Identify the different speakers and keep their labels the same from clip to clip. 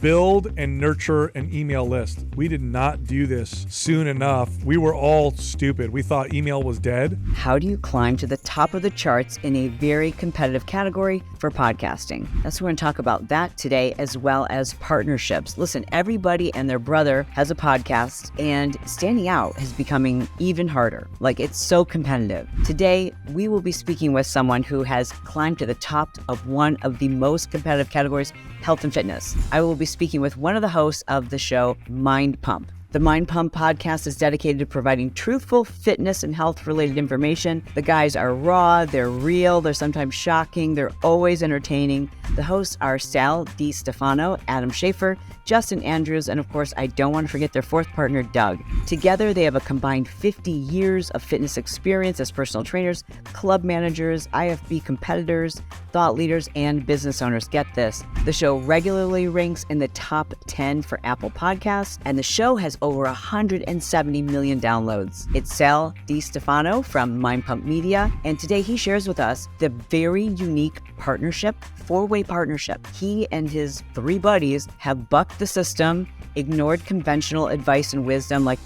Speaker 1: Build and nurture an email list. We did not do this soon enough. We were all stupid. We thought email was dead.
Speaker 2: How do you climb to the top of the charts in a very competitive category for podcasting? That's what we're going to talk about that today, as well as partnerships. Listen, everybody and their brother has a podcast, and standing out is becoming even harder. Like, it's so competitive. Today, we will be speaking with someone who has climbed to the top of one of the most competitive categories, health and fitness. I will be speaking with one of the hosts of the show, MindPump. The MindPump podcast is dedicated to providing truthful fitness and health-related information. The guys are raw, they're real, they're sometimes shocking, they're always entertaining. The hosts are Sal DiStefano, Adam Schaefer, Justin Andrews, and of course, I don't want to forget their fourth partner, Doug. Together, they have a combined 50 years of fitness experience as personal trainers, club managers, IFB competitors, thought leaders, and business owners. Get this, the show regularly ranks in the top 10 for Apple Podcasts, and the show has over 170 million downloads. It's Sal DiStefano from MindPump Media, and today he shares with us the very unique partnership, four-way partnership. He and his three buddies have bucked the system, ignored conventional advice and wisdom like,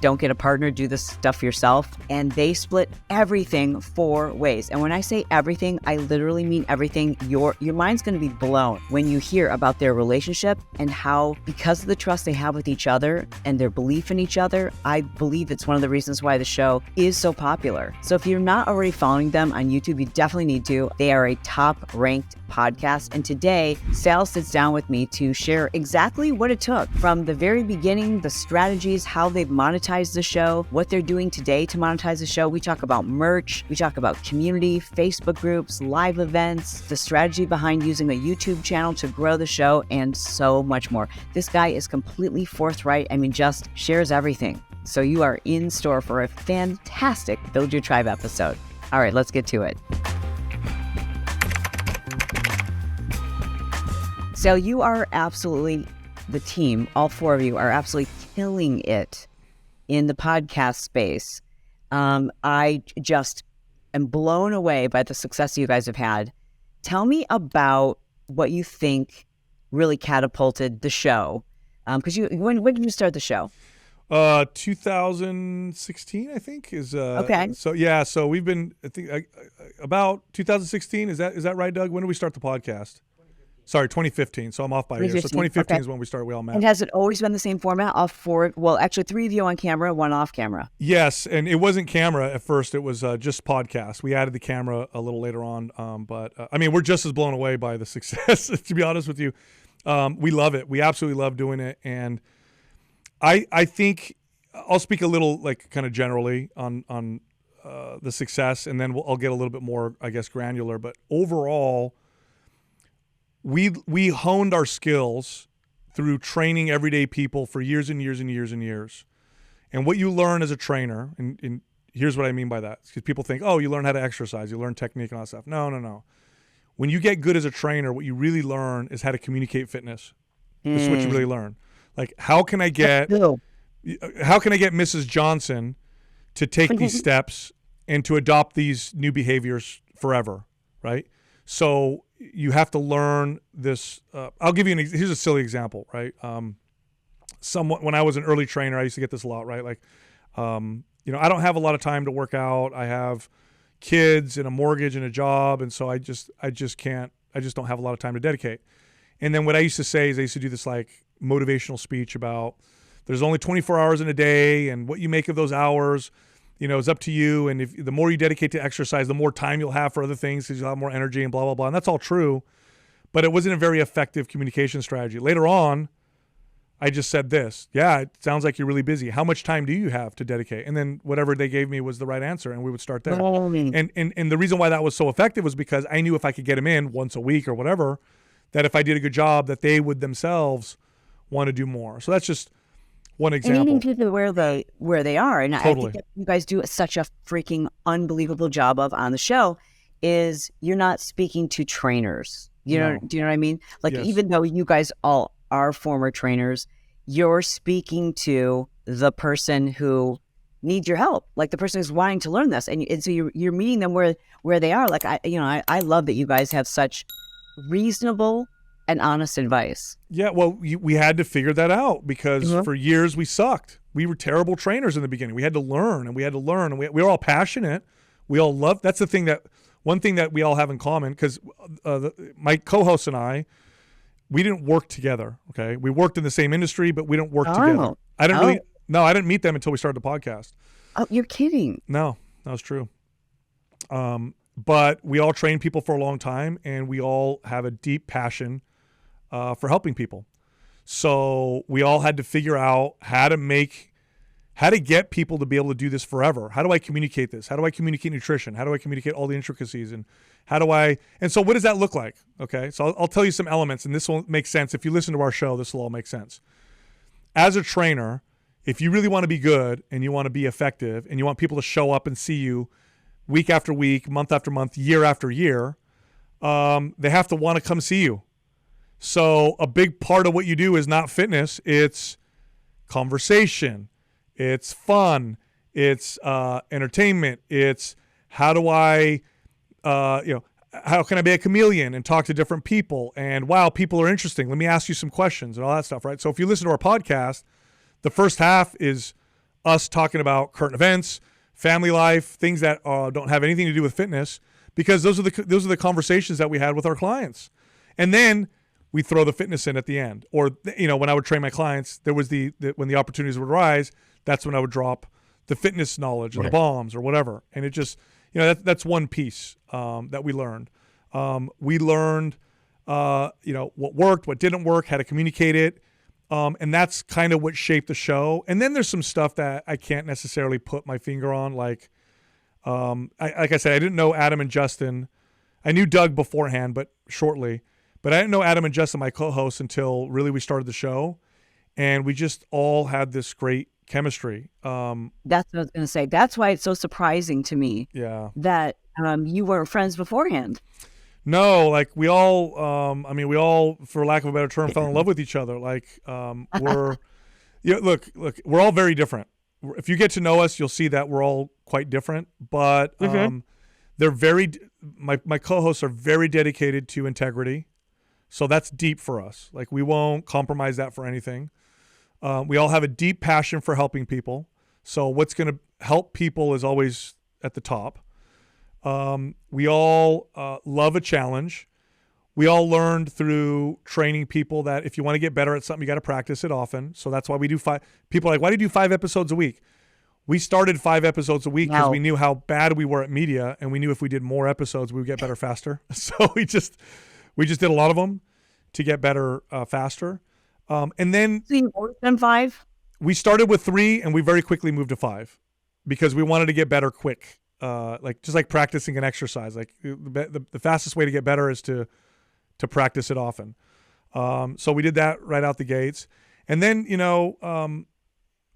Speaker 2: don't get a partner, do this stuff yourself, and they split everything four ways. And when I say everything, I literally mean everything. Your mind's going to be blown when you hear about their relationship and how, because of the trust they have with each other and their belief in each other, I believe it's one of the reasons why the show is so popular. So if you're not already following them on YouTube, you definitely need to. They are a top-ranked podcast, and today Sal sits down with me to share exactly what it took from the very beginning, the strategies, how they've monetized the show, what they're doing today to monetize the show. We talk about merch, we talk about community, Facebook groups, live events, the strategy behind using a YouTube channel to grow the show, and so much more. This guy is completely forthright. Just shares everything. So you are in store for a fantastic Build Your Tribe episode. All right, let's get to it. So you are absolutely, the team, all four of you are absolutely killing it in the podcast space. I just am blown away by the success you guys have had. Tell me about what you think really catapulted the show. Because when did you start the show?
Speaker 1: 2016, I think is.
Speaker 2: Okay.
Speaker 1: So we've been, I think, about 2016. Is that right, Doug? When did we start the podcast? Sorry, 2015. So I'm off by a year. So 2015 is when we started. We all met.
Speaker 2: And has it always been the same format? All four? Well, actually, three of you on camera, one off camera.
Speaker 1: Yes, and it wasn't camera at first. It was just podcast. We added the camera a little later on. But we're just as blown away by the success. To be honest with you, we love it. We absolutely love doing it, and I think I'll speak a little kind of generally on the success, and then I'll get a little bit more, I guess, granular. But overall, we honed our skills through training everyday people for years and years and years and years. And what you learn as a trainer, and here's what I mean by that, because people think, oh, you learn how to exercise, you learn technique and all that stuff. No. When you get good as a trainer, what you really learn is how to communicate fitness. This is what you really learn. Like, how can I get Mrs. Johnson to take these steps and to adopt these new behaviors forever, right? So you have to learn this. I'll give you here's a silly example, right? When I was an early trainer, I used to get this a lot, right? Like, I don't have a lot of time to work out. I have kids and a mortgage and a job, and so I just don't have a lot of time to dedicate. And then what I used to say is I used to do this motivational speech about there's only 24 hours in a day, and what you make of those hours, is up to you. And if the more you dedicate to exercise, the more time you'll have for other things because you'll have more energy and blah, blah, blah. And that's all true, but it wasn't a very effective communication strategy. Later on, I just said this. Yeah, it sounds like you're really busy. How much time do you have to dedicate? And then whatever they gave me was the right answer, and we would start there. And the reason why that was so effective was because I knew if I could get them in once a week or whatever, that if I did a good job, that they would themselves want to do more. So that's just one example.
Speaker 2: And meeting people where they are. And
Speaker 1: totally.
Speaker 2: I think that you guys do such a freaking unbelievable job of on the show is you're not speaking to trainers. Do you know what I mean? Yes. Even though you guys all are former trainers, you're speaking to the person who needs your help, like the person who's wanting to learn this. And so you're meeting them where they are. I love that you guys have such reasonable and honest advice.
Speaker 1: Yeah, well, we had to figure that out because for years we sucked. We were terrible trainers in the beginning. We had to learn, and we we were all passionate. We all love. That's the thing one thing that we all have in common, because my co-host and I, we didn't work together. Okay, we worked in the same industry, but we didn't work together. I didn't meet them until we started the podcast.
Speaker 2: Oh, you're kidding?
Speaker 1: No, that was true. But we all trained people for a long time, and we all have a deep passion for helping people. So we all had to figure out how to get people to be able to do this forever. How do I communicate this? How do I communicate nutrition? How do I communicate all the intricacies? And so what does that look like? Okay. So I'll tell you some elements, and this will make sense. If you listen to our show, this will all make sense. As a trainer, if you really want to be good and you want to be effective and you want people to show up and see you week after week, month after month, year after year, they have to want to come see you. So a big part of what you do is not fitness. It's conversation. It's fun. It's entertainment. It's how can I be a chameleon and talk to different people? And wow, people are interesting. Let me ask you some questions and all that stuff, right? So if you listen to our podcast, the first half is us talking about current events, family life, things that don't have anything to do with fitness, because those are the conversations that we had with our clients. And then we throw the fitness in at the end. Or, when I would train my clients, there was when the opportunities would rise, that's when I would drop the fitness knowledge or the bombs or whatever. And it just, that's one piece that we learned. We learned, what worked, what didn't work, how to communicate it. And that's kind of what shaped the show. And then there's some stuff that I can't necessarily put my finger on. Like I said, I didn't know Adam and Justin. I knew Doug beforehand, but shortly. But I didn't know Adam and Justin, my co-hosts, until really we started the show. And we just all had this great chemistry.
Speaker 2: That's what I was going to say. That's why it's so surprising to me that you were friends beforehand.
Speaker 1: No, like we all, for lack of a better term, fell in love with each other. Like look, we're all very different. If you get to know us, you'll see that we're all quite different. But my co-hosts are very dedicated to integrity. So that's deep for us. Like we won't compromise that for anything. We all have a deep passion for helping people. So what's going to help people is always at the top. We all love a challenge. We all learned through training people that if you want to get better at something, you got to practice it often. So that's why we do 5. People are like, why do you do 5 episodes a week? We started 5 episodes a week because we knew how bad we were at media, and we knew if we did more episodes, we would get better faster. So we just did a lot of them to get better faster. And then
Speaker 2: so you worked on 5?
Speaker 1: We started with 3 and we very quickly moved to 5 because we wanted to get better quick. Just like practicing an exercise, like the fastest way to get better is to practice it often. So we did that right out the gates. And then,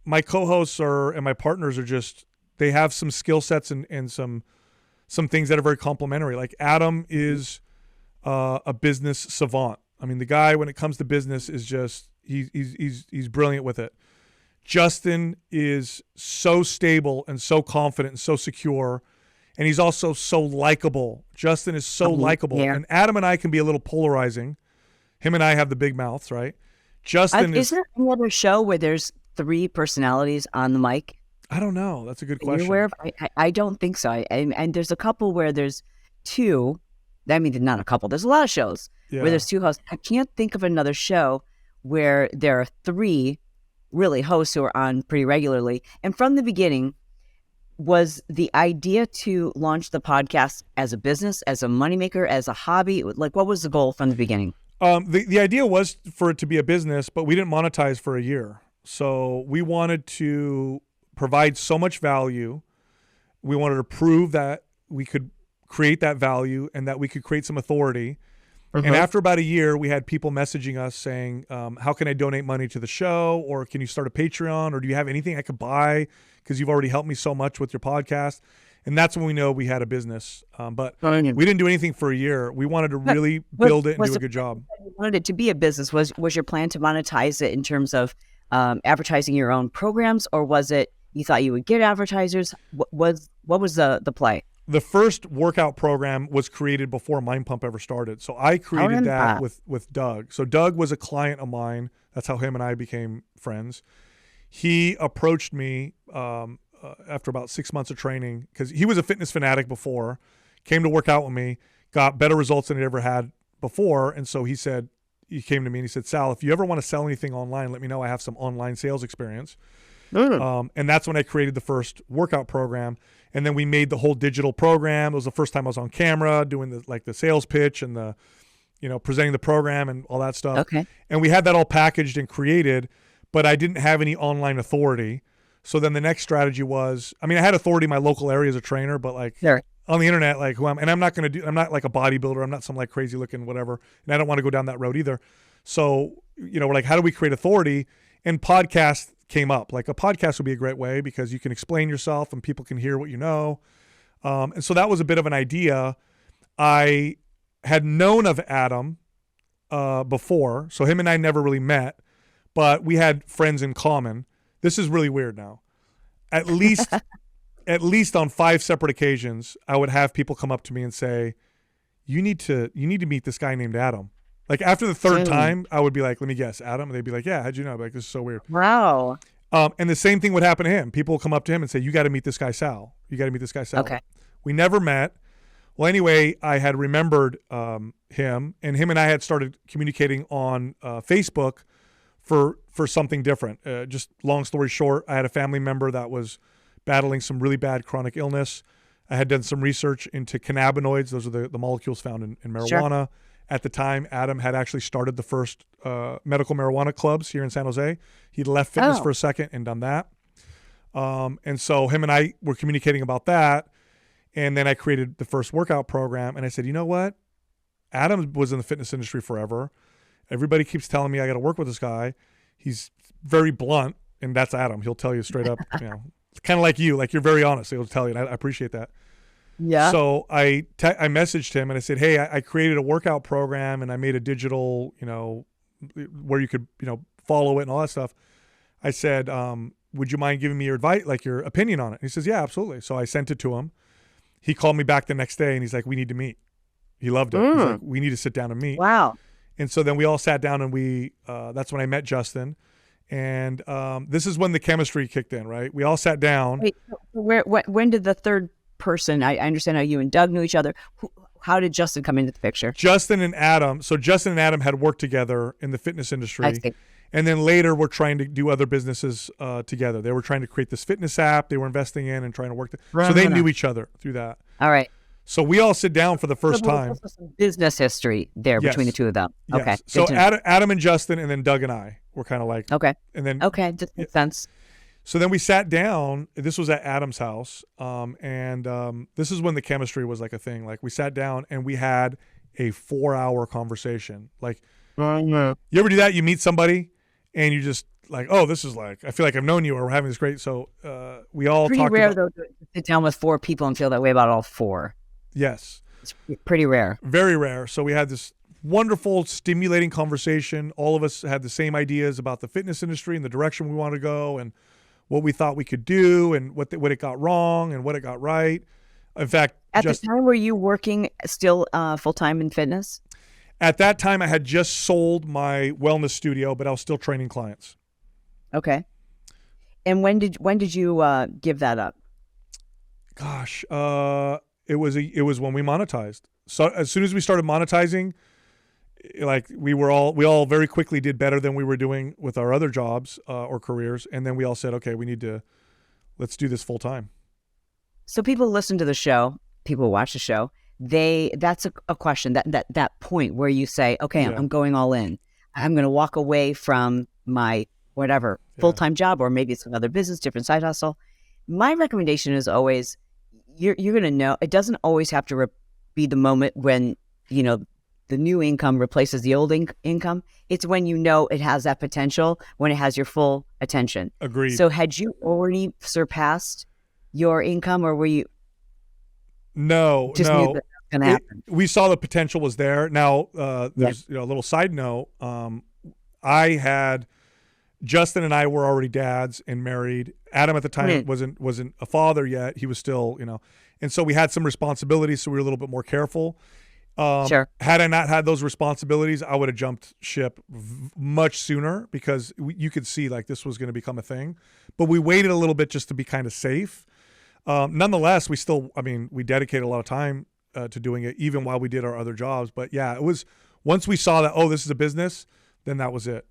Speaker 1: my co-hosts and my partners they have some skill sets and some things that are very complementary. Like Adam is a business savant. I mean, the guy, when it comes to business, is just he's brilliant with it. Justin is so stable and so confident and so secure, and he's also so likable. Justin is so likable, and Adam and I can be a little polarizing. Him and I have the big mouths, right? Justin
Speaker 2: is there any other show where there's 3 personalities on the mic?
Speaker 1: I don't know. That's a good question.
Speaker 2: Are you aware of? I don't think so. And there's a couple where there's 2. I mean, not a couple. There's a lot of shows where there's 2 hosts. I can't think of another show where there are 3 really hosts who are on pretty regularly. And from the beginning, was the idea to launch the podcast as a business, as a moneymaker, as a hobby? Like, what was the goal from the beginning?
Speaker 1: The idea was for it to be a business, but we didn't monetize for a year. So we wanted to provide so much value. We wanted to prove that we could create that value and that we could create some authority. And after about a year, we had people messaging us saying, how can I donate money to the show? Or can you start a Patreon? Or do you have anything I could buy? Because you've already helped me so much with your podcast. And that's when we know we had a business. But we didn't do anything for a year. We wanted to really build it and do a good job.
Speaker 2: You wanted it to be a business. Was your plan to monetize it in terms of advertising your own programs? Or was it you thought you would get advertisers? What was the play?
Speaker 1: The first workout program was created before MindPump ever started. So I created that with Doug. So Doug was a client of mine. That's how him and I became friends. He approached me after about 6 months of training, because he was a fitness fanatic before, came to work out with me, got better results than he ever had before. And so he came to me and he said, Sal, if you ever want to sell anything online, let me know. I have some online sales experience. And that's when I created the first workout program. And then we made the whole digital program. It was the first time I was on camera doing the sales pitch and the, presenting the program and all that stuff.
Speaker 2: Okay.
Speaker 1: And we had that all packaged and created, but I didn't have any online authority. So then the next strategy was, I had authority in my local area as a trainer, but on the internet, I'm not like a bodybuilder. I'm not some like crazy looking whatever. And I don't want to go down that road either. So, we're like, how do we create authority? And podcasts came up. Like a podcast would be a great way because you can explain yourself and people can hear what you know. And so that was a bit of an idea. I had known of Adam before. So him and I never really met, but we had friends in common. This is really weird now. At least on 5 separate occasions, I would have people come up to me and say, you need to meet this guy named Adam. Like after the third time, I would be like, let me guess, Adam? And they'd be like, yeah, how'd you know? I'd be like, this is so weird.
Speaker 2: Wow.
Speaker 1: And the same thing would happen to him. People would come up to him and say, you got to meet this guy, Sal. You got to meet this guy, Sal.
Speaker 2: Okay.
Speaker 1: We never met. Well, anyway, I had remembered him, and him and I had started communicating on Facebook for something different. Just long story short, I had a family member that was battling some really bad chronic illness. I had done some research into cannabinoids. Those are the molecules found in marijuana. Sure. At the time, Adam had actually started the first medical marijuana clubs here in San Jose. He'd left fitness for a second and done that. And so him and I were communicating about that. And then I created the first workout program. And I said, you know what? Adam was in the fitness industry forever. Everybody keeps telling me I got to work with this guy. He's very blunt, and that's Adam. He'll tell you straight up, it's kind of like you, like you're very honest. He'll tell you, and I appreciate that.
Speaker 2: Yeah.
Speaker 1: So I messaged him and I said, hey, I created a workout program and I made a digital, where you could, follow it and all that stuff. I said, would you mind giving me your advice, like your opinion on it? And he says, yeah, absolutely. So I sent it to him. He called me back the next day and he's like, we need to meet. He loved it. He's like, we need to sit down and meet.
Speaker 2: Wow.
Speaker 1: And so then we all sat down and that's when I met Justin. And this is when the chemistry kicked in, right? We all sat down.
Speaker 2: Wait, when did the third person, I understand how you and Doug knew each other. How did Justin come into the picture?
Speaker 1: Justin and Adam. So Justin and Adam had worked together in the fitness industry.
Speaker 2: I see.
Speaker 1: And then later we're trying to do other businesses together. They were trying to create this fitness app they were investing in and trying to work. So they knew each other through that.
Speaker 2: All right.
Speaker 1: So we all sit down for the first time.
Speaker 2: Some business history there between the two of them.
Speaker 1: Yes.
Speaker 2: Okay.
Speaker 1: So Adam and Justin and then Doug and I were kind of like.
Speaker 2: Okay.
Speaker 1: And then.
Speaker 2: Okay. Just makes sense.
Speaker 1: So then we sat down. This was at Adam's house. And this is when the chemistry was like a thing. Like we sat down and we had a 4-hour conversation. Like, you ever do that? You meet somebody and you just like, oh, this is like, I feel like I've known you or we're having this great. So we all
Speaker 2: pretty
Speaker 1: talked
Speaker 2: rare
Speaker 1: about,
Speaker 2: though to sit down with 4 people and feel that way about all 4.
Speaker 1: Yes.
Speaker 2: It's pretty rare.
Speaker 1: Very rare. So we had this wonderful, stimulating conversation. All of us had the same ideas about the fitness industry and the direction we want to go and what we thought we could do and what it got wrong and what it got right. In fact,
Speaker 2: at the time, were you working still full-time in fitness?
Speaker 1: At that time, I had just sold my wellness studio, but I was still training clients.
Speaker 2: Okay. And when did you give that up?
Speaker 1: Gosh, it was when we monetized. So as soon as we started monetizing, like we all very quickly did better than we were doing with our other jobs or careers, and then we all said, okay, let's do this full time.
Speaker 2: So people listen to the show, people watch the show. That's a question, that point where you say, okay, I'm going all in. I'm going to walk away from my whatever full-time job, or maybe it's another business, different side hustle. My recommendation is always, you're going to know, it doesn't always have to be the moment when, the new income replaces the old income. It's when it has that potential, when it has your full attention.
Speaker 1: Agreed.
Speaker 2: So had you already surpassed your income, or were you?
Speaker 1: No.
Speaker 2: Knew that was gonna happen?
Speaker 1: We saw the potential was there. Now, there's a little side note. I had Justin and I were already dads and married. Adam at the time
Speaker 2: Right.
Speaker 1: wasn't a father yet. He was still, and so we had some responsibilities, so we were a little bit more careful.
Speaker 2: Sure.
Speaker 1: Had I not had those responsibilities, I would have jumped ship much sooner because you could see like this was going to become a thing. But we waited a little bit just to be kind of safe. Nonetheless, we dedicated a lot of time to doing it, even while we did our other jobs. But yeah, it was once we saw that, oh, this is a business, then that was it.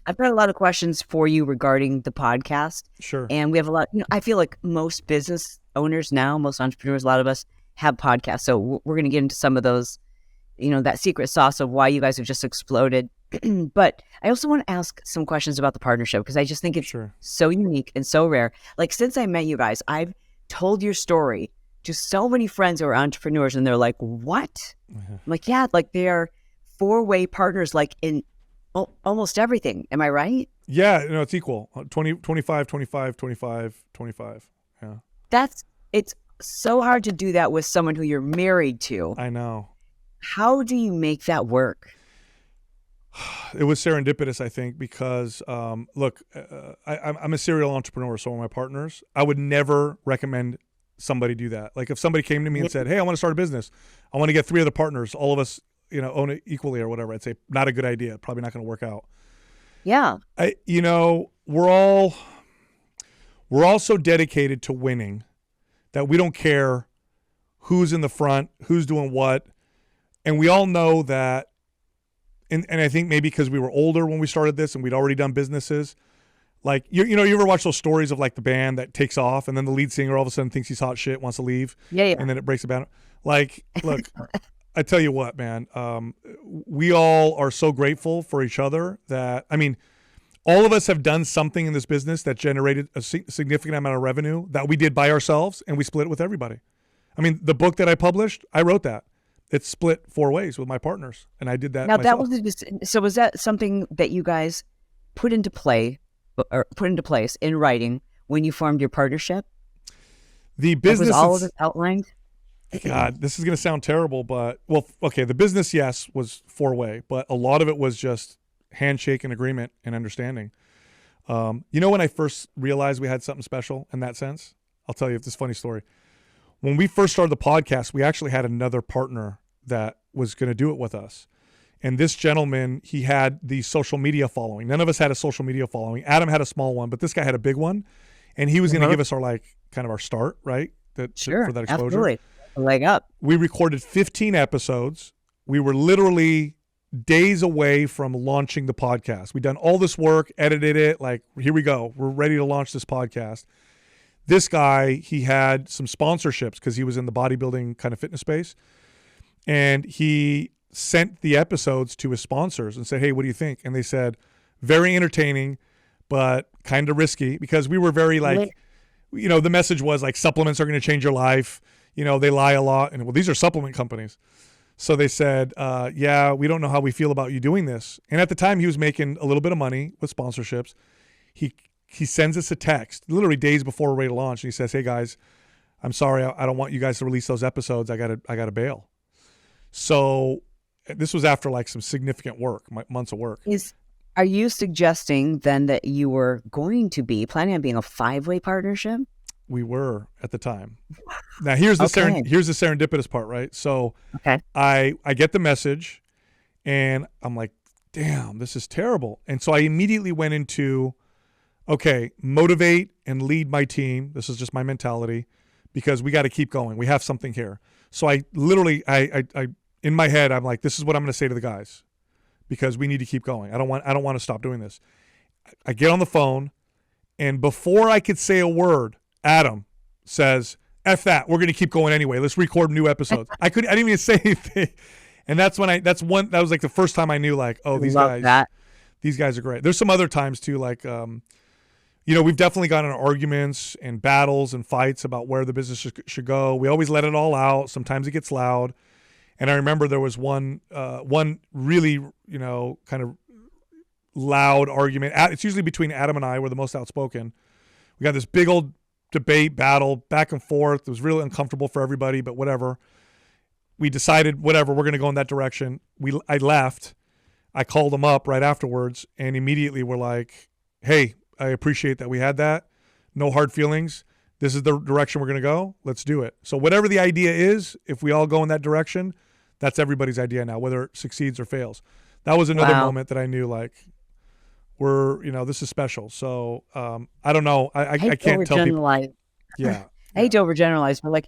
Speaker 2: I've got a lot of questions for you regarding the podcast.
Speaker 1: Sure.
Speaker 2: And we have a lot, I feel like most business owners now, most entrepreneurs, a lot of us have podcasts. So we're going to get into some of those, that secret sauce of why you guys have just exploded. But I also want to ask some questions about the partnership because I just think it's so unique and so rare. Like since I met you guys, I've told your story to so many friends who are entrepreneurs and they're like, what? I'm like, yeah, like they are 4-way partners, like in almost everything. Am I right?
Speaker 1: Yeah, it's equal. 20, 25, 25, 25, 25. Yeah.
Speaker 2: It's so hard to do that with someone who you're married to.
Speaker 1: I know.
Speaker 2: How do you make that work?
Speaker 1: It was serendipitous, I think, because look, I'm a serial entrepreneur, so are my partners. I would never recommend somebody do that. Like if somebody came to me and said, hey, I want to start a business. I want to get 3 other partners, all of us, own it equally or whatever. I'd say not a good idea. Probably not going to work out.
Speaker 2: Yeah.
Speaker 1: We're all so dedicated to winning that we don't care who's in the front, who's doing what. And we all know that, and I think maybe because we were older when we started this and we'd already done businesses, like, you ever watch those stories of like the band that takes off and then the lead singer all of a sudden thinks he's hot shit, wants to leave.
Speaker 2: Yeah.
Speaker 1: And then it breaks the band. Like, look, I tell you what, man, we all are so grateful for each other that, all of us have done something in this business that generated a significant amount of revenue that we did by ourselves and we split it with everybody. The book that I published, I wrote that. It's split 4 ways with my partners, and I did that
Speaker 2: now,
Speaker 1: myself.
Speaker 2: So was that something that you guys put into place in writing when you formed your partnership?
Speaker 1: The business
Speaker 2: was all of it outlined?
Speaker 1: God, this is going to sound terrible, but the business, yes, was 4-way, but a lot of it was just handshake and agreement and understanding. When I first realized we had something special in that sense, I'll tell you this funny story. When we first started the podcast, we actually had another partner that was going to do it with us. And this gentleman, he had the social media following. None of us had a social media following. Adam had a small one, but this guy had a big one. And he was going to give us our start, right? For that exposure.
Speaker 2: Absolutely. A leg up.
Speaker 1: We recorded 15 episodes. We were literally days away from launching the podcast. We'd done all this work, edited it. Like, here we go. We're ready to launch this podcast. This guy, he had some sponsorships because he was in the bodybuilding kind of fitness space. And he sent the episodes to his sponsors and said, hey, what do you think? And they said, very entertaining, but kind of risky because we were very the message was like supplements are going to change your life. They lie a lot. And these are supplement companies. So they said, yeah, we don't know how we feel about you doing this. And at the time he was making a little bit of money with sponsorships. He sends us a text literally days before we're ready to launch. And he says, hey guys, I'm sorry. I don't want you guys to release those episodes. I gotta bail. So this was after like some significant work, months of work.
Speaker 2: Are you suggesting then that you were going to be planning on being a 5-way partnership?
Speaker 1: We were at the time. Now here's the serendipitous part, right? So I get the message and I'm like, damn, this is terrible. And so I immediately went into, okay, motivate and lead my team. This is just my mentality because we got to keep going. We have something here. So I literally, I in my head, I'm like, this is what I'm going to say to the guys because we need to keep going. I don't want to stop doing this. I get on the phone and before I could say a word, Adam says, F that, we're going to keep going anyway. Let's record new episodes. I didn't even say anything. And that was like the first time I knew like, oh, these guys are great. There's some other times too, like, we've definitely gotten in arguments and battles and fights about where the business should go. We always let it all out. Sometimes it gets loud. And I remember there was one really, kind of loud argument. It's usually between Adam and I. We're the most outspoken. We got this big old debate, battle, back and forth. It was really uncomfortable for everybody, but whatever. We decided, whatever, we're going to go in that direction. I left. I called them up right afterwards, and immediately we're like, hey, I appreciate that we had that. No hard feelings. This is the direction we're going to go. Let's do it. So whatever the idea is, if we all go in that direction, that's everybody's idea now, whether it succeeds or fails. That was another moment that I knew, like, this is special. So I don't know. I can't tell people. Yeah.
Speaker 2: I hate to overgeneralize, but like,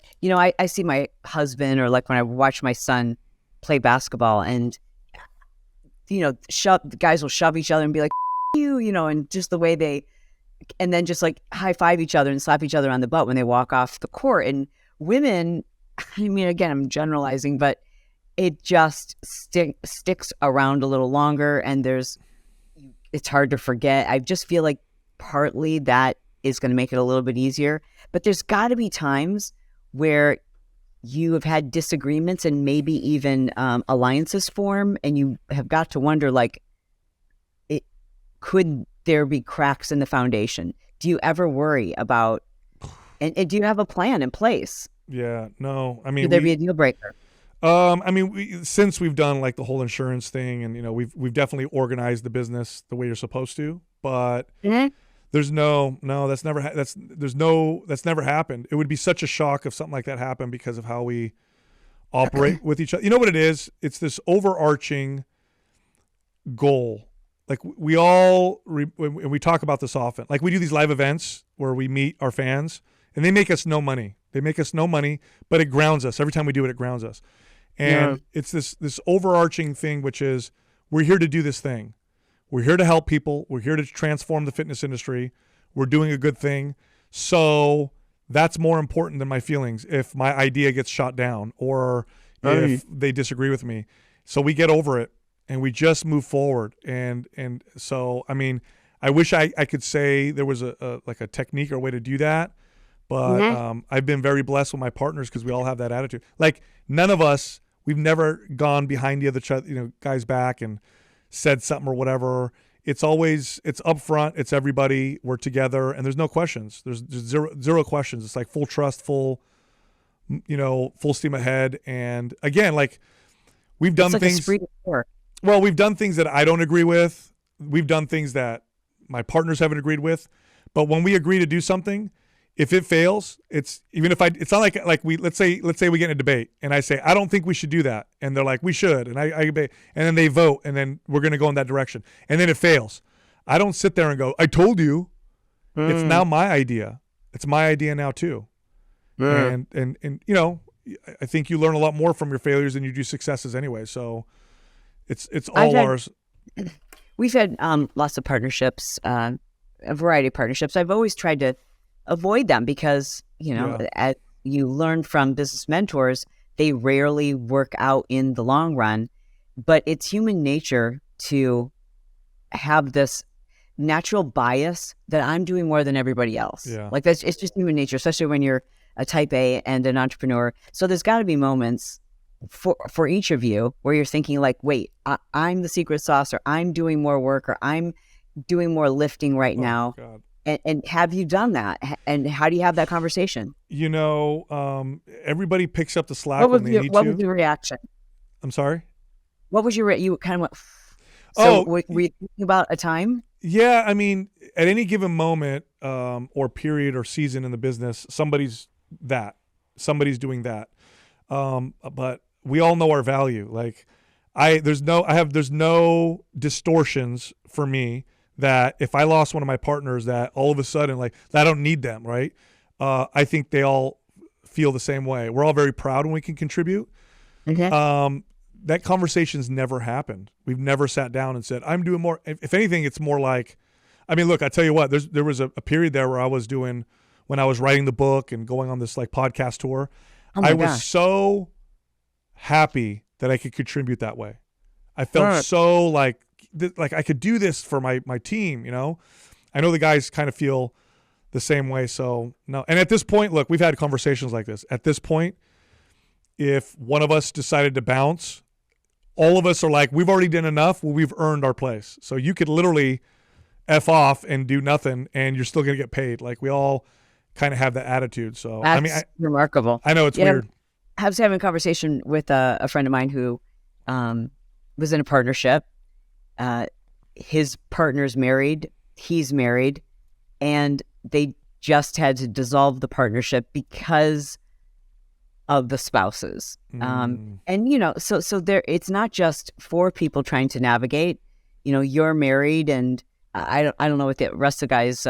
Speaker 2: I see my husband, or like when I watch my son play basketball, and, the guys will shove each other and be like, you, and just the way and then just like high five each other and slap each other on the butt when they walk off the court. And women, I mean, again, I'm generalizing, but it just sticks around a little longer, and it's hard to forget. I just feel like partly that is going to make it a little bit easier, but there's got to be times where you have had disagreements and maybe even alliances form, and you have got to wonder, like, could there be cracks in the foundation? Do you ever worry about, and do you have a plan in place?
Speaker 1: Yeah, no, I mean,
Speaker 2: could there be a deal breaker?
Speaker 1: I mean, since we've done like the whole insurance thing, and we've definitely organized the business the way you're supposed to, but there's that's never happened. It would be such a shock if something like that happened because of how we operate with each other. You know what it is? It's this overarching goal. Like we all, when we talk about this often, like we do these live events where we meet our fans, and they make us no money. They make us no money, but it grounds us. Every time we do it, it grounds us. And it's this overarching thing, which is we're here to do this thing. We're here to help people. We're here to transform the fitness industry. We're doing a good thing. So that's more important than my feelings if my idea gets shot down or if they disagree with me. So we get over it and we just move forward. And so, I mean, I wish I could say there was a technique or a way to do that. But I've been very blessed with my partners because we all have that attitude. Like none of us, we've never gone behind the other guy's back and said something or whatever. It's up front. It's everybody. We're together, and there's no questions. There's zero questions. It's like full trust, full steam ahead. And again, like we've done things. Well, we've done things that I don't agree with. We've done things that my partners haven't agreed with. But when we agree to do something, if it fails, it's not like let's say we get in a debate and I say, I don't think we should do that. And they're like, we should. And and then they vote and then we're going to go in that direction. And then it fails. I don't sit there and go, I told you. It's now my idea. It's my idea now too. And I think you learn a lot more from your failures than you do successes anyway. So it's all ours.
Speaker 2: We've had lots of partnerships, a variety of partnerships. I've always tried to avoid them because, as you learn from business mentors, they rarely work out in the long run. But it's human nature to have this natural bias that I'm doing more than everybody else. Yeah. Like it's just human nature, especially when you're a type A and an entrepreneur. So there's got to be moments for each of you where you're thinking like, wait, I'm the secret sauce, or I'm doing more work, or I'm doing more lifting right now. God. And have you done that? And how do you have that conversation?
Speaker 1: Everybody picks up the slack when they need to.
Speaker 2: What was your reaction?
Speaker 1: I'm sorry?
Speaker 2: What was you kind of went, so were you thinking about a time?
Speaker 1: Yeah, I mean, at any given moment or period or season in the business, somebody's doing that. But we all know our value. Like there's no distortions for me that if I lost one of my partners, that all of a sudden, like, I don't need them, right? I think they all feel the same way. We're all very proud when we can contribute. Okay. That conversation's never happened. We've never sat down and said, I'm doing more. If anything, it's more like, I mean, look, I tell you what, there was a period there where I was doing, when I was writing the book and going on this like podcast tour, I was so happy that I could contribute that way. I felt so like I could do this for my team, I know the guys kind of feel the same way. So no. And at this point, look, we've had conversations like this. At this point, if one of us decided to bounce, all of us are like, we've already done enough. Well, we've earned our place. So you could literally F off and do nothing and you're still going to get paid. Like we all kind of have that attitude. So
Speaker 2: that's remarkable.
Speaker 1: I know it's weird.
Speaker 2: I was having a conversation with a friend of mine who was in a partnership. His partner's married, he's married, and they just had to dissolve the partnership because of the spouses. And so there, it's not just for people trying to navigate. You're married, and I don't know what the rest of the guys'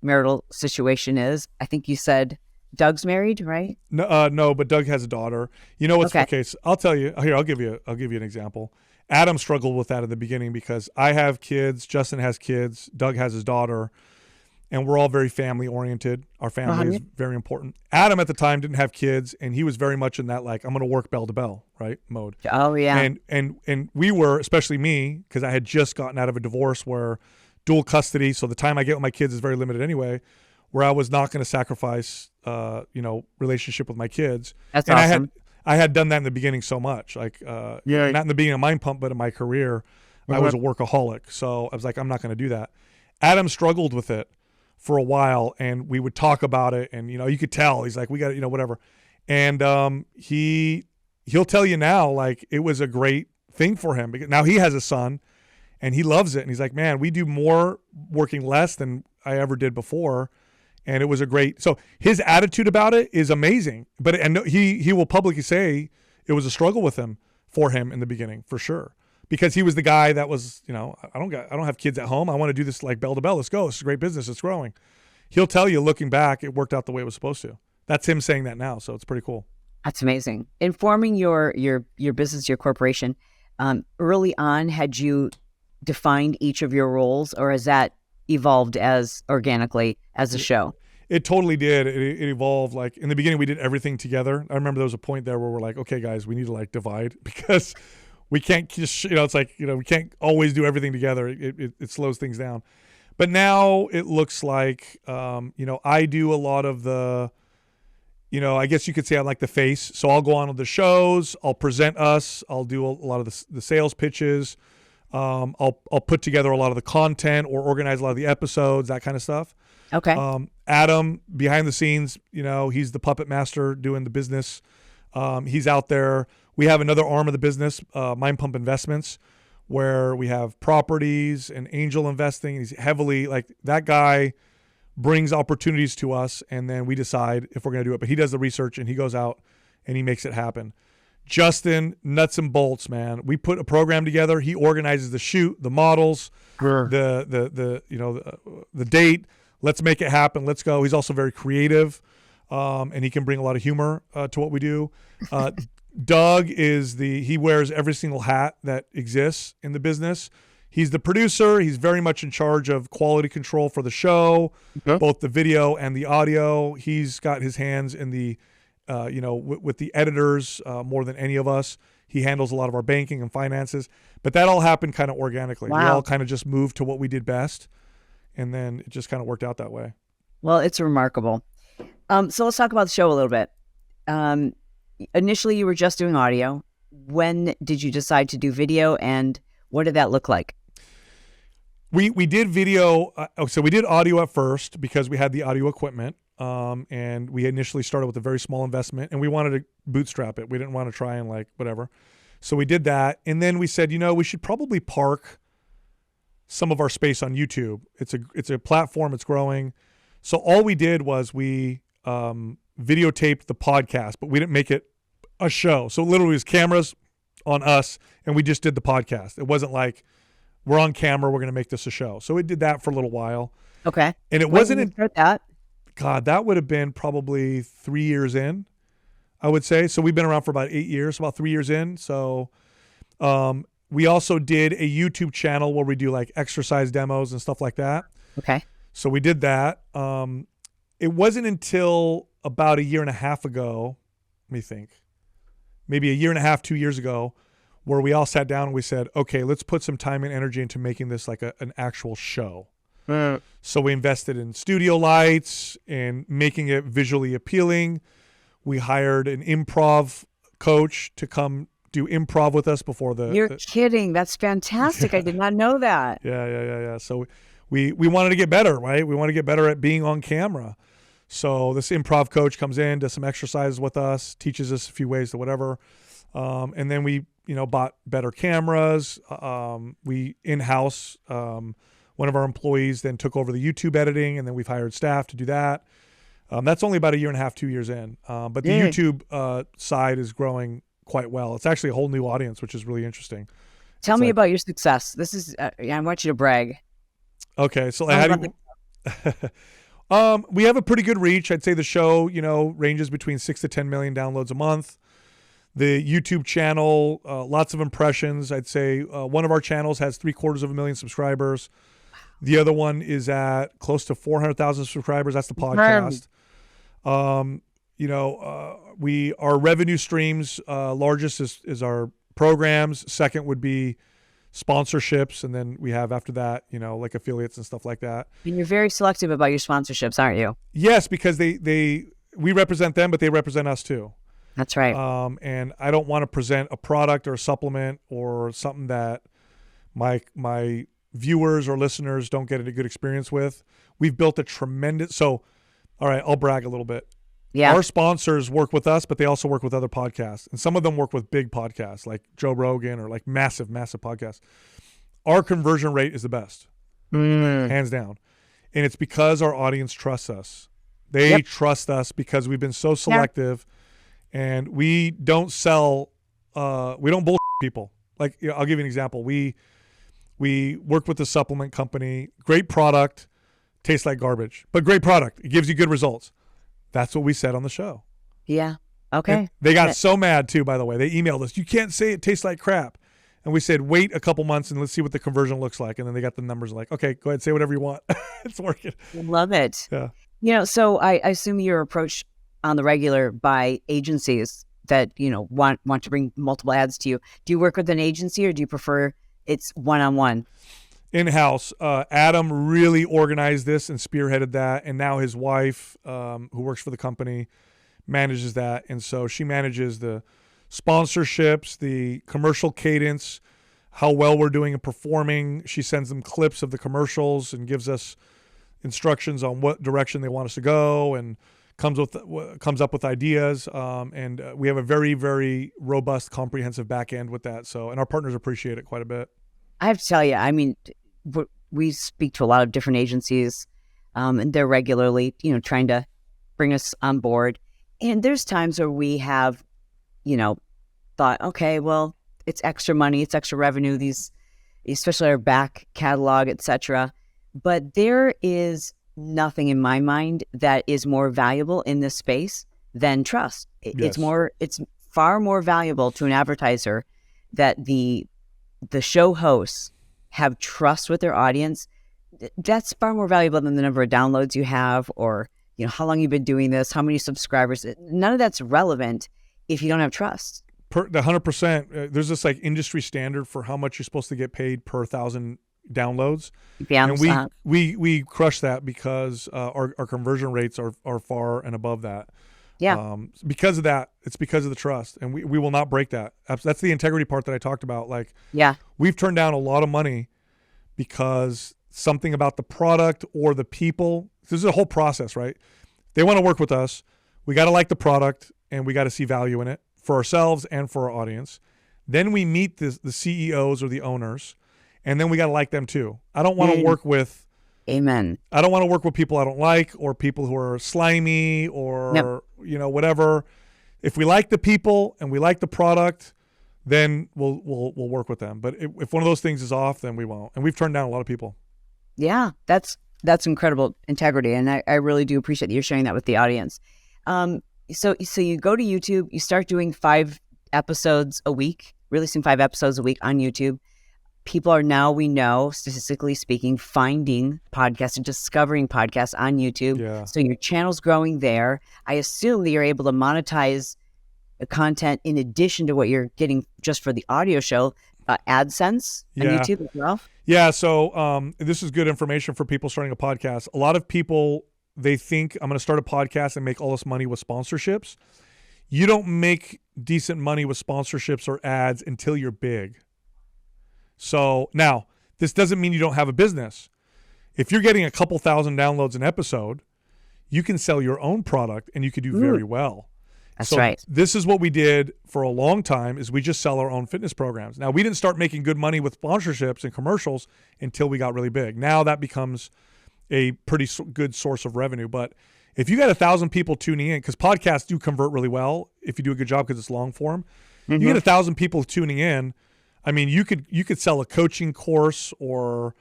Speaker 2: marital situation is. I think you said Doug's married, right?
Speaker 1: No, but Doug has a daughter. You know what's okay? So I'll tell you here. I'll give you an example. Adam struggled with that at the beginning because I have kids, Justin has kids, Doug has his daughter, and we're all very family oriented. Our family is very important. Adam at the time didn't have kids, and he was very much in that like I'm going to work bell to bell, right, mode.
Speaker 2: Oh yeah.
Speaker 1: And we were, especially me, because I had just gotten out of a divorce where dual custody, so the time I get with my kids is very limited anyway, where I was not going to sacrifice relationship with my kids.
Speaker 2: That's awesome.
Speaker 1: I had done that in the beginning so much, like not in the beginning of MindPump, but in my career, I was a workaholic. So I was like, I'm not going to do that. Adam struggled with it for a while, and we would talk about it, and you could tell he's like, we got whatever, and he'll tell you now like it was a great thing for him because now he has a son, and he loves it, and he's like, man, we do more working less than I ever did before. And it was a great. So his attitude about it is amazing. But he will publicly say it was a struggle for him in the beginning for sure, because he was the guy that was I don't have kids at home. I want to do this like bell to bell. Let's go. It's a great business. It's growing. He'll tell you looking back, it worked out the way it was supposed to. That's him saying that now. So it's pretty cool.
Speaker 2: That's amazing. In forming your business, your corporation, early on, had you defined each of your roles, or has that evolved as organically as a show?
Speaker 1: It totally did. It evolved. Like in the beginning, we did everything together. I remember there was a point there where we're like, okay, guys, we need to like divide because we can't just, it's like, we can't always do everything together. It slows things down. But now it looks like, I do a lot of the, I guess you could say I'm like the face. So I'll go on with the shows. I'll present us. I'll do a lot of the sales pitches. I'll put together a lot of the content or organize a lot of the episodes, that kind of stuff.
Speaker 2: Okay.
Speaker 1: Adam, behind the scenes, he's the puppet master doing the business. He's out there. We have another arm of the business, MindPump Investments, where we have properties and angel investing. He's heavily like that guy brings opportunities to us, and then we decide if we're going to do it. But he does the research, and he goes out and he makes it happen. Justin, nuts and bolts, man. We put a program together. He organizes the shoot, the models, the date. Let's make it happen. Let's go. He's also very creative, and he can bring a lot of humor to what we do. Doug he wears every single hat that exists in the business. He's the producer. He's very much in charge of quality control for the show, both the video and the audio. He's got his hands in the with the editors more than any of us. He handles a lot of our banking and finances, but that all happened kind of organically.
Speaker 2: Wow.
Speaker 1: We all kind of just moved to what we did best, and then it just kind of worked out that way.
Speaker 2: Well, it's remarkable. So let's talk about the show a little bit. Initially, you were just doing audio. When did you decide to do video, and what did that look like?
Speaker 1: We did video. So we did audio at first because we had the audio equipment. And we initially started with a very small investment, and we wanted to bootstrap it. We didn't want to try and like whatever. So we did that. And then we said, we should probably park some of our space on YouTube. It's a platform. It's growing. So all we did was we videotaped the podcast, but we didn't make it a show. So literally it was cameras on us, and we just did the podcast. It wasn't like we're on camera, we're going to make this a show. So we did that for a little while.
Speaker 2: Okay.
Speaker 1: And it
Speaker 2: when
Speaker 1: wasn't
Speaker 2: did you start that?
Speaker 1: God, that would have been probably 3 years in, I would say. So we've been around for about 8 years, about 3 years in. So we also did a YouTube channel where we do like exercise demos and stuff like that.
Speaker 2: Okay.
Speaker 1: So we did that. It wasn't until about a year and a half ago, let me think, maybe a year and a half, 2 years ago, where we all sat down and we said, okay, let's put some time and energy into making this like an actual show. So we invested in studio lights and making it visually appealing. We hired an improv coach to come do improv with us before the.
Speaker 2: You're kidding. That's fantastic. I did not know that.
Speaker 1: Yeah. So we wanted to get better, right? We want to get better at being on camera. So this improv coach comes in, does some exercises with us, teaches us a few ways to whatever. And then we, bought better cameras. We in-house One of our employees then took over the YouTube editing, and then we've hired staff to do that. That's only about 1.5 2 years in. But the YouTube side is growing quite well. It's actually a whole new audience, which is really interesting.
Speaker 2: Tell me about your success. This is, I want you to brag.
Speaker 1: Okay. So we have a pretty good reach. I'd say the show, ranges between 6 to 10 million downloads a month. The YouTube channel, lots of impressions. I'd say one of our channels has 750,000 subscribers. The other one is at close to 400,000 subscribers. That's the podcast. Our revenue streams, largest is our programs. Second would be sponsorships, and then we have after that, like affiliates and stuff like that.
Speaker 2: And you're very selective about your sponsorships, aren't you?
Speaker 1: Yes, because we represent them, but they represent us too.
Speaker 2: That's right.
Speaker 1: And I don't want to present a product or a supplement or something that my viewers or listeners don't get a good experience with. We've built a tremendous. All right, I'll brag a little bit.
Speaker 2: Yeah.
Speaker 1: Our sponsors work with us, but they also work with other podcasts. And some of them work with big podcasts like Joe Rogan or like massive, massive podcasts. Our conversion rate is the best, hands down. And it's because our audience trusts us. They trust us because we've been so selective, and we don't sell, we don't bullshit people. Like, I'll give you an example. We work with a supplement company, great product, tastes like garbage, but great product. It gives you good results. That's what we said on the show.
Speaker 2: Yeah. Okay.
Speaker 1: And they got so mad too, by the way. They emailed us, you can't say it tastes like crap. And we said, wait a couple months and let's see what the conversion looks like. And then they got the numbers like, okay, go ahead, say whatever you want. It's working.
Speaker 2: Love it.
Speaker 1: Yeah.
Speaker 2: So I assume you're approached on the regular by agencies that, want to bring multiple ads to you. Do you work with an agency, or do you prefer it's one-on-one?
Speaker 1: In-house. Adam really organized this and spearheaded that, and now his wife, who works for the company, manages that. And so she manages the sponsorships, the commercial cadence, how well we're doing and performing. She sends them clips of the commercials and gives us instructions on what direction they want us to go, and comes up with ideas. And we have a very, very robust, comprehensive back end with that. So, and our partners appreciate it quite a bit.
Speaker 2: I have to tell you, I mean, we speak to a lot of different agencies, and they're regularly, trying to bring us on board. And there's times where we have, thought, okay, well, it's extra money, it's extra revenue, these, especially our back catalog, etc. But there is nothing in my mind that is more valuable in this space than trust. It's far more valuable to an advertiser that the show hosts have trust with their audience. That's far more valuable than the number of downloads you have, or how long you've been doing this, how many subscribers. None of that's relevant if you don't have trust.
Speaker 1: The 100%. There's this like industry standard for how much you're supposed to get paid per 1,000 downloads, and we crush that because our conversion rates are far and above that.
Speaker 2: Yeah.
Speaker 1: Because of that, it's because of the trust, and we will not break that. That's the integrity part that I talked about. Like, we've turned down a lot of money because something about the product or the people. This is a whole process, right? They want to work with us. We got to like the product, and we got to see value in it for ourselves and for our audience. Then we meet the CEOs or the owners, and then we got to like them too. I don't want to work with.
Speaker 2: Amen.
Speaker 1: I don't want to work with people I don't like, or people who are slimy, or whatever. If we like the people and we like the product, then we'll work with them. But if one of those things is off, then we won't. And we've turned down a lot of people.
Speaker 2: Yeah, that's incredible integrity, and I really do appreciate that you're sharing that with the audience. So you go to YouTube, you start doing 5 episodes a week, releasing 5 episodes a week on YouTube. People are now, we know, statistically speaking, finding podcasts and discovering podcasts on YouTube.
Speaker 1: Yeah.
Speaker 2: So your channel's growing there. I assume that you're able to monetize the content in addition to what you're getting just for the audio show, AdSense on YouTube as well.
Speaker 1: Yeah. So this is good information for people starting a podcast. A lot of people, they think I'm going to start a podcast and make all this money with sponsorships. You don't make decent money with sponsorships or ads until you're big. So now, this doesn't mean you don't have a business. If you're getting a couple thousand downloads an episode, you can sell your own product and you could do very well.
Speaker 2: That's
Speaker 1: So
Speaker 2: right.
Speaker 1: this is what we did for a long time is we just sell our own fitness programs. Now, we didn't start making good money with sponsorships and commercials until we got really big. Now that becomes a pretty good source of revenue. But if you got 1,000 people tuning in, because podcasts do convert really well if you do a good job because it's long form, you get 1,000 people tuning in. I mean, you could sell a coaching course or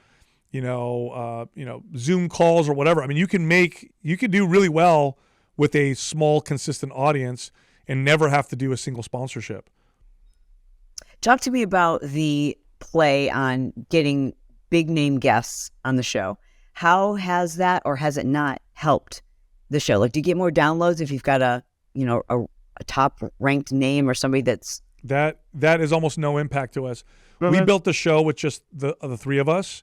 Speaker 1: Zoom calls or whatever. I mean, you could do really well with a small, consistent audience and never have to do a single sponsorship.
Speaker 2: Talk to me about the play on getting big name guests on the show. How has that, or has it not, helped the show? Like, do you get more downloads if you've got a top ranked name or somebody that's
Speaker 1: that is almost no impact to us. We built the show with just the three of us,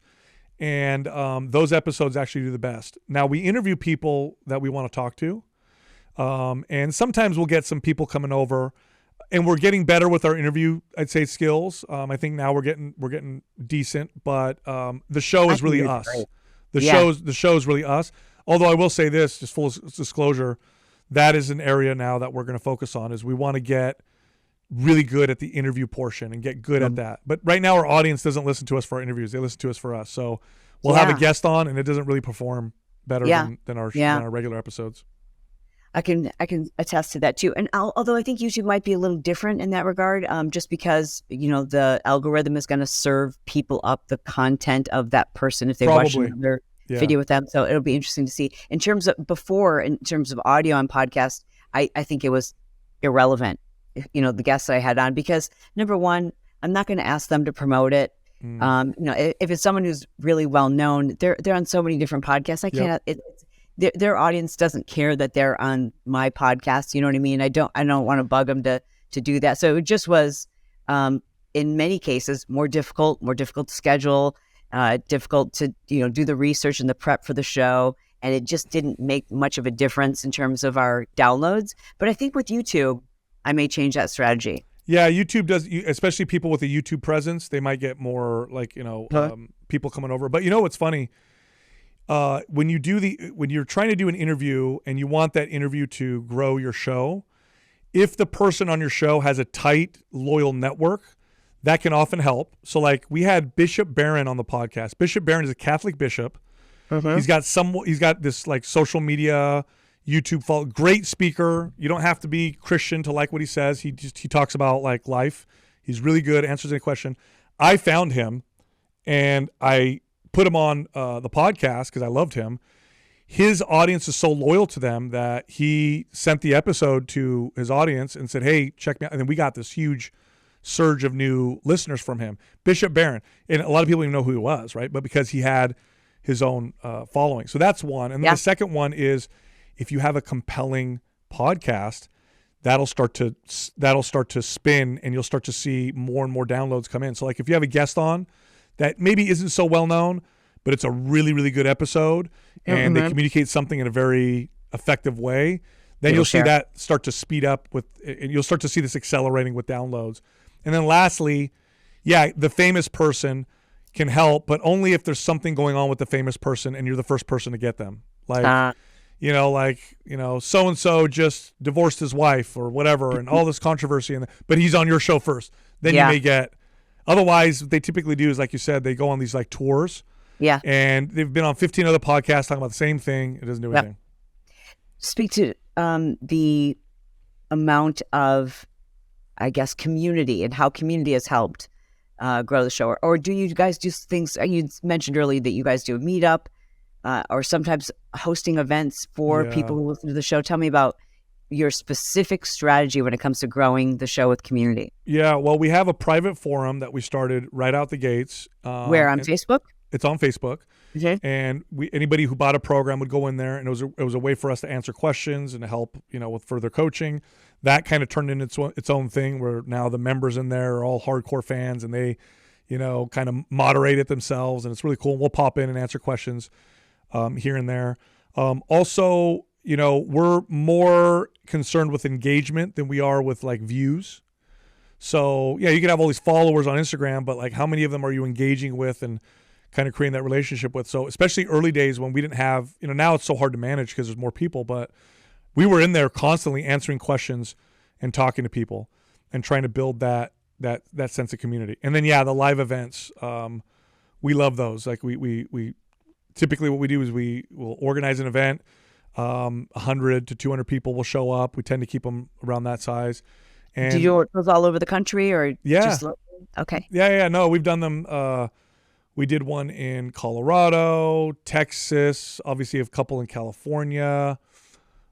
Speaker 1: and those episodes actually do the best. Now we interview people that we want to talk to, and sometimes we'll get some people coming over, and we're getting better with our interview, I'd say, skills. I think now we're getting decent, but the show is really us.
Speaker 2: Great.
Speaker 1: The show's really us. Although I will say this, just full disclosure, that is an area now that we're going to focus on. Is we want to get really good at the interview portion and get good at that. But right now our audience doesn't listen to us for our interviews. They listen to us for us. So we'll have a guest on and it doesn't really perform better than our regular episodes.
Speaker 2: I can attest to that too. And although I think YouTube might be a little different in that regard, just because, the algorithm is going to serve people up the content of that person if they watch another video with them. So it'll be interesting to see. In terms of audio on podcast, I think it was irrelevant, the guests I had on, because number one, I'm not going to ask them to promote it. If it's someone who's really well known, they're on so many different podcasts. I can't. Their audience doesn't care that they're on my podcast. You know what I mean? I don't want to bug them to do that. So it just was, in many cases, more difficult to schedule, difficult to do the research and the prep for the show, and it just didn't make much of a difference in terms of our downloads. But I think with YouTube, I may change that strategy.
Speaker 1: Yeah, YouTube does, especially people with a YouTube presence, they might get more people coming over. But what's funny? When you're trying to do an interview and you want that interview to grow your show, if the person on your show has a tight, loyal network, that can often help. So like we had Bishop Barron on the podcast. Bishop Barron is a Catholic bishop. He's got this like social media, YouTube follow, great speaker. You don't have to be Christian to like what he says. He talks about like life. He's really good, answers any question. I found him and I put him on the podcast because I loved him. His audience is so loyal to them that he sent the episode to his audience and said, hey, check me out. And then we got this huge surge of new listeners from him. Bishop Barron. And a lot of people didn't even know who he was, right? But because he had his own following. So that's one. And then the second one is if you have a compelling podcast, that'll start to spin and you'll start to see more and more downloads come in. So like if you have a guest on that maybe isn't so well known, but it's a really, really good episode and they communicate something in a very effective way, then you'll see that start to speed up and you'll start to see this accelerating with downloads. And then lastly, the famous person can help, but only if there's something going on with the famous person and you're the first person to get them. Like, so-and-so just divorced his wife or whatever and all this controversy, but he's on your show first. Then you may get. Otherwise, what they typically do is, like you said, they go on these like tours. Yeah. And they've been on 15 other podcasts talking about the same thing. It doesn't do anything.
Speaker 2: Speak to the amount of, I guess, community and how community has helped grow the show. Or do you guys do things, you mentioned earlier that you guys do a meetup or sometimes hosting events for people who listen to the show. Tell me about your specific strategy when it comes to growing the show with community.
Speaker 1: Yeah, well, we have a private forum that we started right out the gates.
Speaker 2: Where, on Facebook?
Speaker 1: It's on Facebook. Okay. And anybody who bought a program would go in there, and it was a way for us to answer questions and to help, with further coaching. That kind of turned into its own thing where now the members in there are all hardcore fans and they, kind of moderate it themselves, and it's really cool. And we'll pop in and answer questions here and there. Also, we're more concerned with engagement than we are with like views. So you can have all these followers on Instagram, but like how many of them are you engaging with and kind of creating that relationship with? So especially early days when we didn't have, now it's so hard to manage because there's more people, but we were in there constantly answering questions and talking to people and trying to build that sense of community. And then, the live events, we love those. Like we typically what we do is we will organize an event. 100 to 200 people will show up. We tend to keep them around that size. And
Speaker 2: do you do those all over the country or just locally? Okay.
Speaker 1: Yeah. No, we've done them. We did one in Colorado, Texas, obviously a couple in California.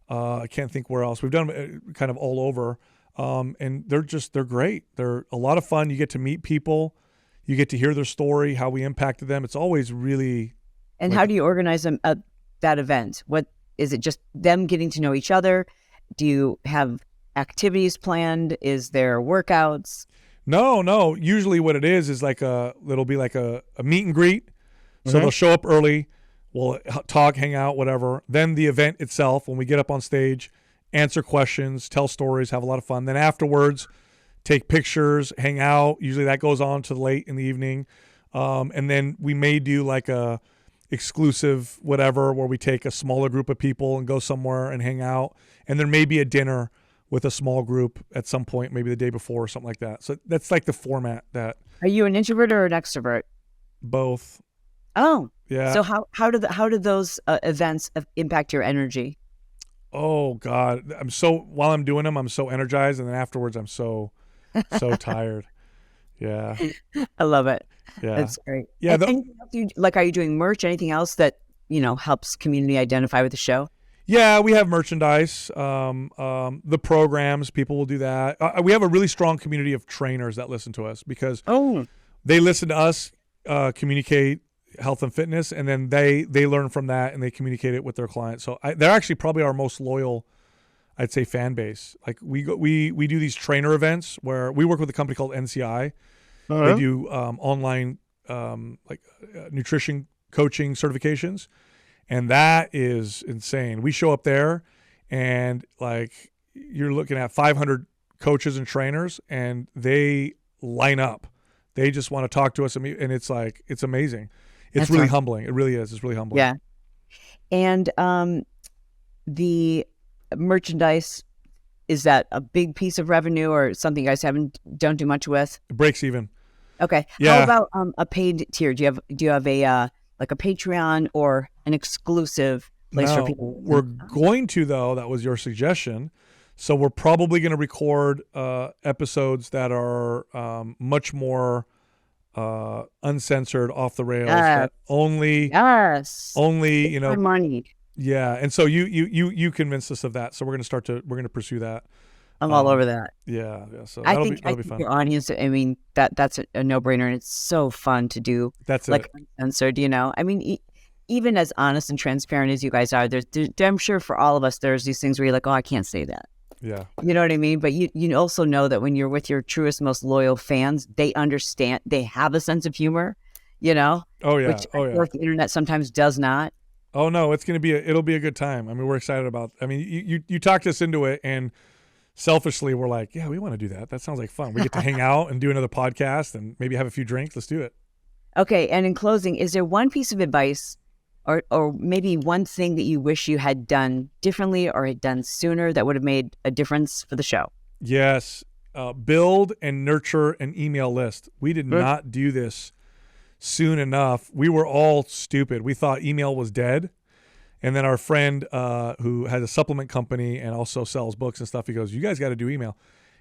Speaker 1: I can't think where else. We've done them kind of all over. And they're great. They're a lot of fun. You get to meet people. You get to hear their story, how we impacted them. It's always really.
Speaker 2: And how do you organize them at that event? What is it? Just them getting to know each other? Do you have activities planned? Is there workouts?
Speaker 1: No. Usually what it is it'll be like a meet and greet. So they'll show up early. We'll talk, hang out, whatever. Then the event itself, when we get up on stage, answer questions, tell stories, have a lot of fun. Then afterwards, take pictures, hang out. Usually that goes on to late in the evening. And then we may do like a exclusive whatever where we take a smaller group of people and go somewhere and hang out. And there may be a dinner with a small group at some point, maybe the day before or something like that. So that's like the format that.
Speaker 2: Are you an introvert or an extrovert?
Speaker 1: Both.
Speaker 2: Oh,
Speaker 1: yeah.
Speaker 2: So how do those events impact your energy?
Speaker 1: Oh God, while I'm doing them, I'm so energized, and then afterwards, I'm so tired. Yeah,
Speaker 2: I love it.
Speaker 1: Yeah,
Speaker 2: that's great.
Speaker 1: Yeah,
Speaker 2: anything else are you doing merch? Anything else that helps community identify with the show?
Speaker 1: Yeah, we have merchandise. The programs, people will do that. We have a really strong community of trainers that listen to us because they listen to us communicate health and fitness, and then they learn from that and they communicate it with their clients. So they're actually probably our most loyal, I'd say, fan base. Like we do these trainer events where we work with a company called NCI. They do online nutrition coaching certifications, and that is insane. We show up there, and like you're looking at 500 coaches and trainers, and they line up. They just want to talk to us, and it's amazing. It's really humbling. It really is. It's really humbling.
Speaker 2: Yeah. And the merchandise, is that a big piece of revenue or something you guys don't do much with?
Speaker 1: It breaks even.
Speaker 2: Okay. Yeah. How about a paid tier? Do you have a like a Patreon or an exclusive place for people?
Speaker 1: We're going to, though. That was your suggestion. So we're probably going to record episodes that are much more uncensored, off the rails, that only
Speaker 2: money.
Speaker 1: Yeah, and so you convinced us of that, so we're going to pursue that.
Speaker 2: I'm all over that.
Speaker 1: Yeah. So
Speaker 2: that'll be
Speaker 1: fun.
Speaker 2: Your audience, I mean, that's a no-brainer, and it's so fun to do.
Speaker 1: That's
Speaker 2: like uncensored. I mean, even as honest and transparent as you guys are, I'm sure for all of us, there's these things where you're like, oh, I can't say that.
Speaker 1: Yeah.
Speaker 2: You know what I mean? But you also know that when you're with your truest, most loyal fans, they understand, they have a sense of humor,
Speaker 1: Oh yeah.
Speaker 2: Which I feel like the internet sometimes does not.
Speaker 1: Oh no, it'll be a good time. I mean, we're excited you talked us into it, and selfishly we're like, yeah, we want to do that. That sounds like fun. We get to hang out and do another podcast and maybe have a few drinks. Let's do it.
Speaker 2: Okay. And in closing, is there one piece of advice or maybe one thing that you wish you had done differently or had done sooner that would have made a difference for the show?
Speaker 1: Yes. Build and nurture an email list. We did not do this soon enough. We were all stupid. We thought email was dead. And then our friend who has a supplement company and also sells books and stuff, he goes, you guys got to do email.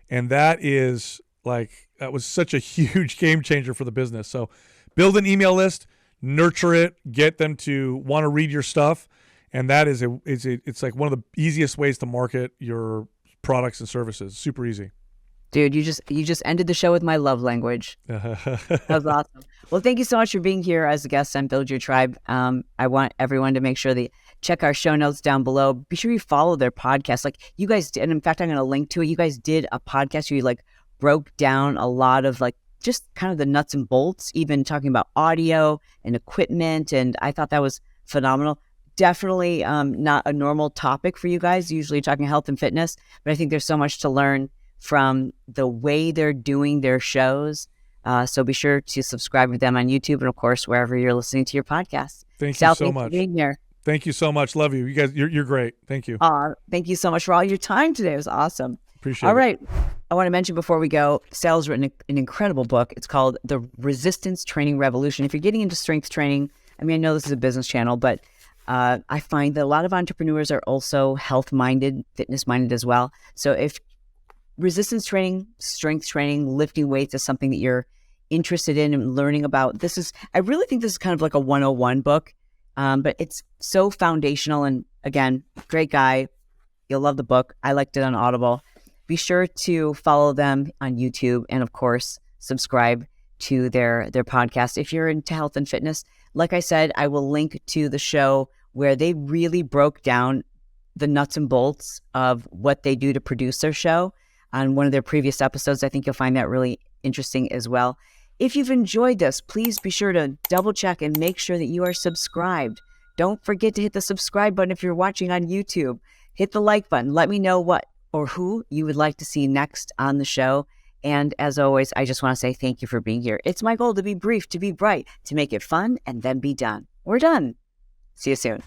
Speaker 1: And that was such a huge game changer for the business. So build an email list, nurture it, get them to want to read your stuff. And that it's like one of the easiest ways to market your products and services. Super easy.
Speaker 2: Dude, you just ended the show with my love language. That was awesome. Well, thank you so much for being here as a guest on Build Your Tribe. I want everyone to make sure they check our show notes down below. Be sure you follow their podcast. Like you guys did, and in fact, I'm going to link to it. You guys did a podcast where you broke down a lot of just kind of the nuts and bolts, even talking about audio and equipment. And I thought that was phenomenal. Definitely not a normal topic for you guys, usually talking health and fitness, but I think there's so much to learn from the way they're doing their shows. So be sure to subscribe to them on YouTube and, of course, wherever you're listening to your podcast.
Speaker 1: Thank you so much.
Speaker 2: For being here.
Speaker 1: Thank you so much. Love you. You guys, you're great. Thank you.
Speaker 2: Thank you so much for all your time today. It was awesome.
Speaker 1: Appreciate
Speaker 2: All
Speaker 1: it.
Speaker 2: right. I want to mention before we go, Sal's written an incredible book. It's called The Resistance Training Revolution. If you're getting into strength training, I mean, I know this is a business channel, but I find that a lot of entrepreneurs are also health-minded, fitness-minded as well. So if resistance training, strength training, lifting weights is something that you're interested in and learning about, I really think this is kind of like a 101 book, but it's so foundational. And again, great guy. You'll love the book. I liked it on Audible. Be sure to follow them on YouTube and, of course, subscribe to their podcast. If you're into health and fitness, like I said, I will link to the show where they really broke down the nuts and bolts of what they do to produce their show on one of their previous episodes. I think you'll find that really interesting as well. If you've enjoyed this, please be sure to double check and make sure that you are subscribed. Don't forget to hit the subscribe button if you're watching on YouTube. Hit the like button. Let me know what or who you would like to see next on the show. And as always, I just want to say thank you for being here. It's my goal to be brief, to be bright, to make it fun, and then be done. We're done. See you soon.